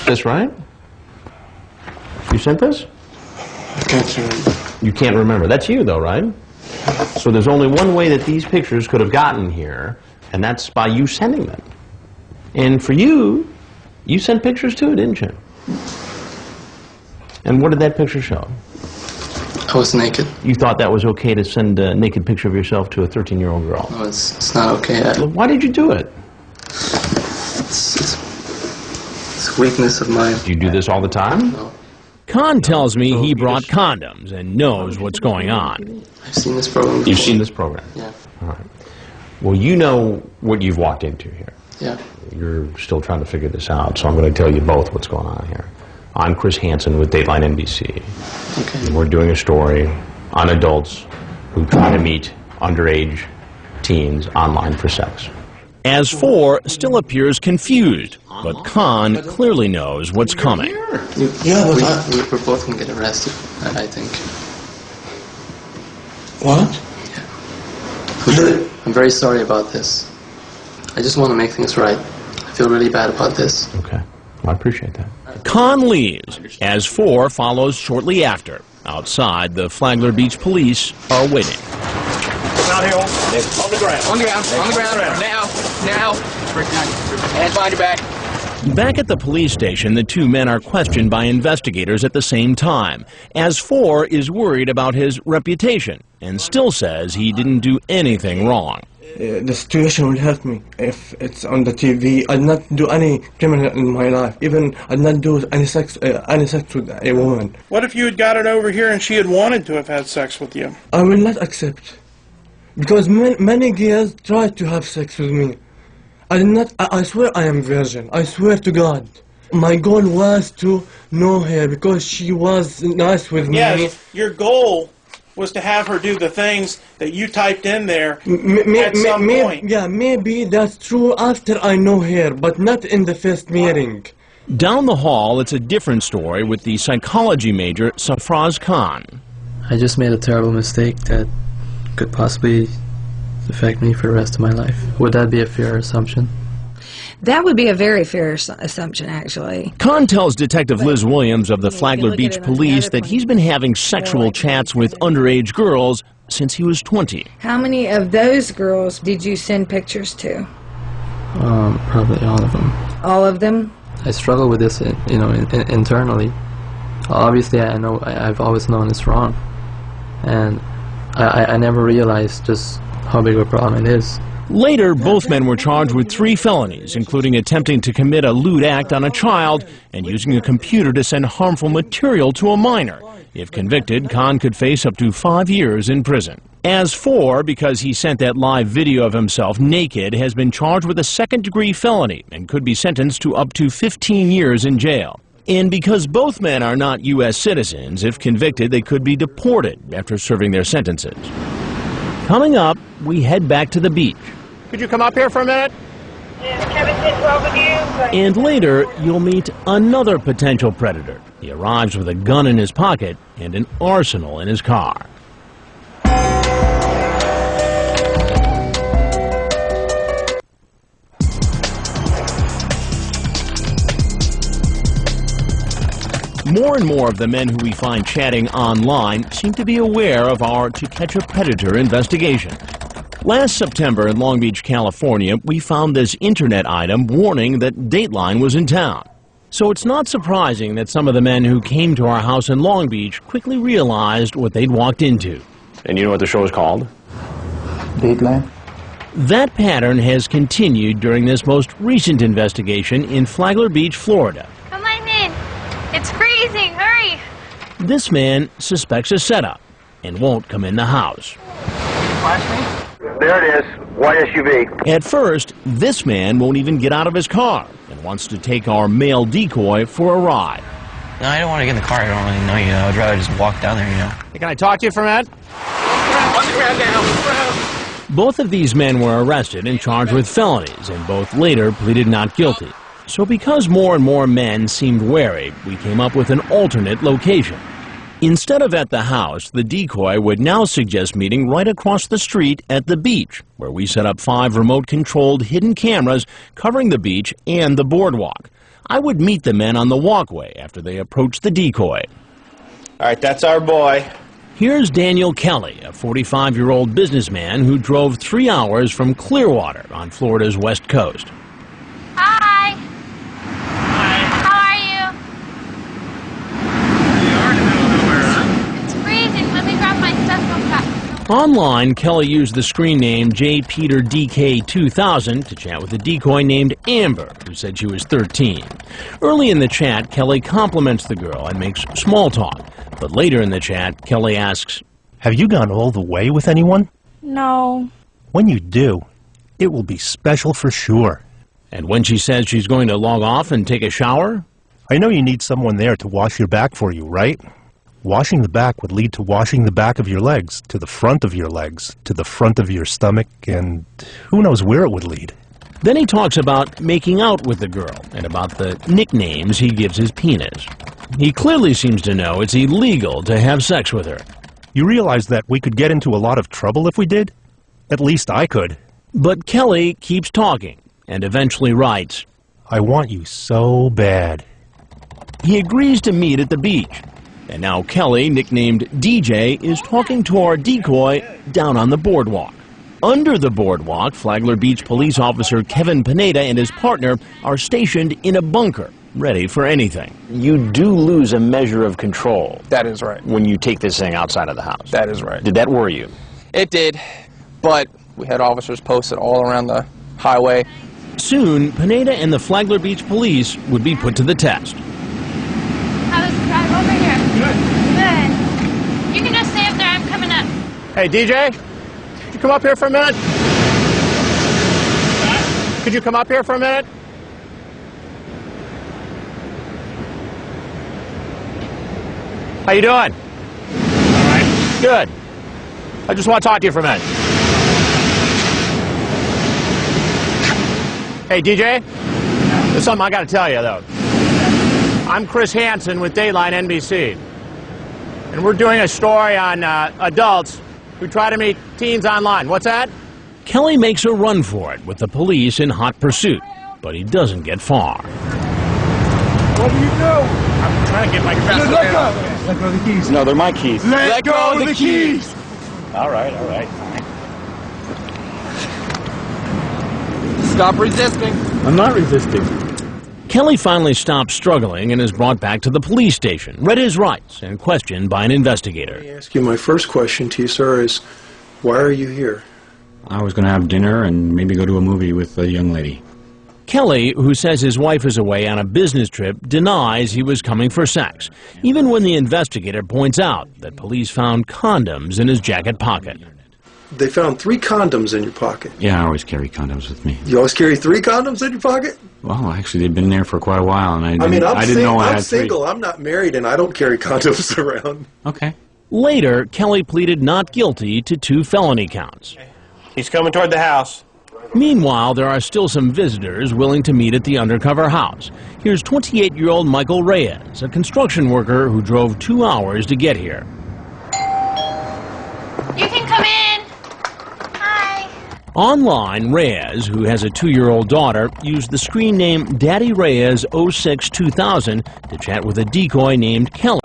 this, right? You sent this? I can't remember. You can't remember. That's you, though, right? So there's only one way that these pictures could have gotten here, and that's by you sending them. And for you, you sent pictures too, didn't you? And what did that picture show? I was naked. You thought that was okay to send a naked picture of yourself to a 13-year-old girl? No, it's not okay. Why did you do it? It's a weakness of mine. Do you do this all the time? No. Khan tells me he brought condoms and knows what's going on. I've seen this program before. You've seen this program? Yeah. All right. Well, you know what you've walked into here. Yeah. You're still trying to figure this out, so I'm going to tell you both what's going on here. I'm Chris Hansen with Dateline NBC. Okay. And we're doing a story on adults who try to meet underage teens online for sex. As four still appears confused, but Khan clearly knows what's coming. Yeah, we're both going to get arrested, I think. What? Yeah. I'm very sorry about this. I just want to make things right. I feel really bad about this. Okay. Well, I appreciate that. Khan leaves, as four follows shortly after. Outside, the Flagler Beach police are waiting. Out here, on the ground. On the ground, on the ground. Now. Hands behind your back. Back at the police station, the two men are questioned by investigators at the same time, as four is worried about his reputation and still says he didn't do anything wrong. The situation will hurt me if it's on the TV. I'd not do any criminal in my life. Even I'd not do any sex with a woman. What if you had got it over here and she had wanted to have had sex with you? I will not accept. Because many girls tried to have sex with me. I swear I am virgin. I swear to God. My goal was to know her because she was nice with me. Yes, your goal was to have her do the things that you typed in there at some point. Yeah, maybe that's true after I know her, but not in the first meeting. Down the hall, it's a different story with the psychology major, Safraz Khan. I just made a terrible mistake that could possibly affect me for the rest of my life. Would that be a fair assumption? That would be a very fair assumption, actually. Khan tells Detective Liz Williams of the Flagler Beach Police that he's been having sexual chats with underage girls since he was 20. How many of those girls did you send pictures to? Probably all of them. All of them? I struggle with this, internally. Obviously, I've always known it's wrong, and I never realized just how big of a problem it is. Later, both men were charged with 3 felonies, including attempting to commit a lewd act on a child and using a computer to send harmful material to a minor. If convicted, Khan could face up to 5 years in prison. As four, because he sent that live video of himself naked, has been charged with a second-degree felony and could be sentenced to up to 15 years in jail. And because both men are not U.S. citizens, if convicted, they could be deported after serving their sentences. Coming up, we head back to the beach. Could you come up here for a minute? And later, you'll meet another potential predator. He arrives with a gun in his pocket and an arsenal in his car. More and more of the men who we find chatting online seem to be aware of our To Catch a Predator investigation. Last September in Long Beach, California, we found this internet item warning that Dateline was in town. So it's not surprising that some of the men who came to our house in Long Beach quickly realized what they'd walked into. And you know what the show is called? Dateline? That pattern has continued during this most recent investigation in Flagler Beach, Florida. Come on in. It's freezing. Hurry. This man suspects a setup and won't come in the house. There it is. White SUV. At first, this man won't even get out of his car and wants to take our male decoy for a ride. No, I don't want to get in the car. I don't really know you. I'd rather just walk down there, you know. Hey, can I talk to you for a minute? On the ground now. Both of these men were arrested and charged with felonies, and both later pleaded not guilty. So because more and more men seemed wary, we came up with an alternate location. Instead of at the house, the decoy would now suggest meeting right across the street at the beach, where we set up 5 remote-controlled hidden cameras covering the beach and the boardwalk. I would meet the men on the walkway after they approached the decoy. All right, that's our boy. Here's Daniel Kelly, a 45-year-old businessman who drove 3 hours from Clearwater on Florida's west coast. Hi. How are you? It's freezing. Let me grab my stuff real fast. Online, Kelly used the screen name JPeterDK2000 to chat with a decoy named Amber, who said she was 13. Early in the chat, Kelly compliments the girl and makes small talk. But later in the chat, Kelly asks, "Have you gone all the way with anyone?" No. When you do, it will be special for sure. And when she says she's going to log off and take a shower? I know you need someone there to wash your back for you, right? Washing the back would lead to washing the back of your legs, to the front of your legs, to the front of your stomach, and who knows where it would lead. Then he talks about making out with the girl and about the nicknames he gives his penis. He clearly seems to know it's illegal to have sex with her. You realize that we could get into a lot of trouble if we did? At least I could. But Kelly keeps talking and eventually writes, "I want you so bad." He agrees to meet at the beach. And now Kelly, nicknamed DJ, is talking to our decoy down on the boardwalk. Under the boardwalk, Flagler Beach police officer Kevin Pineda and his partner are stationed in a bunker, ready for anything. You do lose a measure of control. That is right. When you take this thing outside of the house. That is right. Did that worry you? It did, but we had officers posted all around the highway. Soon, Pineda and the Flagler Beach police would be put to the test. How was the drive over here? Good. Good. You can just stay up there. I'm coming up. Hey, DJ, could you come up here for a minute? Could you come up here for a minute? How you doing? All right. Good. I just want to talk to you for a minute. Hey, DJ, there's something I got to tell you, though. I'm Chris Hansen with Dateline NBC, and we're doing a story on adults who try to meet teens online. What's that? Kelly makes a run for it with the police in hot pursuit, but he doesn't get far. What do you do? I'm trying to get my Let go. Let go of the keys. No, they're my keys. Let go of the keys. All right, all right. Stop resisting. I'm not resisting. Kelly finally stops struggling and is brought back to the police station, read his rights, and questioned by an investigator. Let me ask you, my first question to you, sir, is why are you here? I was going to have dinner and maybe go to a movie with a young lady. Kelly, who says his wife is away on a business trip, denies he was coming for sex, even when the investigator points out that police found condoms in his jacket pocket. They found 3 condoms in your pocket. Yeah, I always carry condoms with me. You always carry 3 condoms in your pocket? Well, actually, they've been there for quite a while, and I didn't know I I'm had 3. single. I'm not married, and I don't carry condoms around. Okay. Later, Kelly pleaded not guilty to 2 felony counts. He's coming toward the house. Meanwhile, there are still some visitors willing to meet at the undercover house. Here's 28-year-old Michael Reyes, a construction worker who drove 2 hours to get here. You can come in. Hi. Online, Reyes, who has a 2-year-old daughter, used the screen name Daddy Reyes 06 2000 to chat with a decoy named Kelly.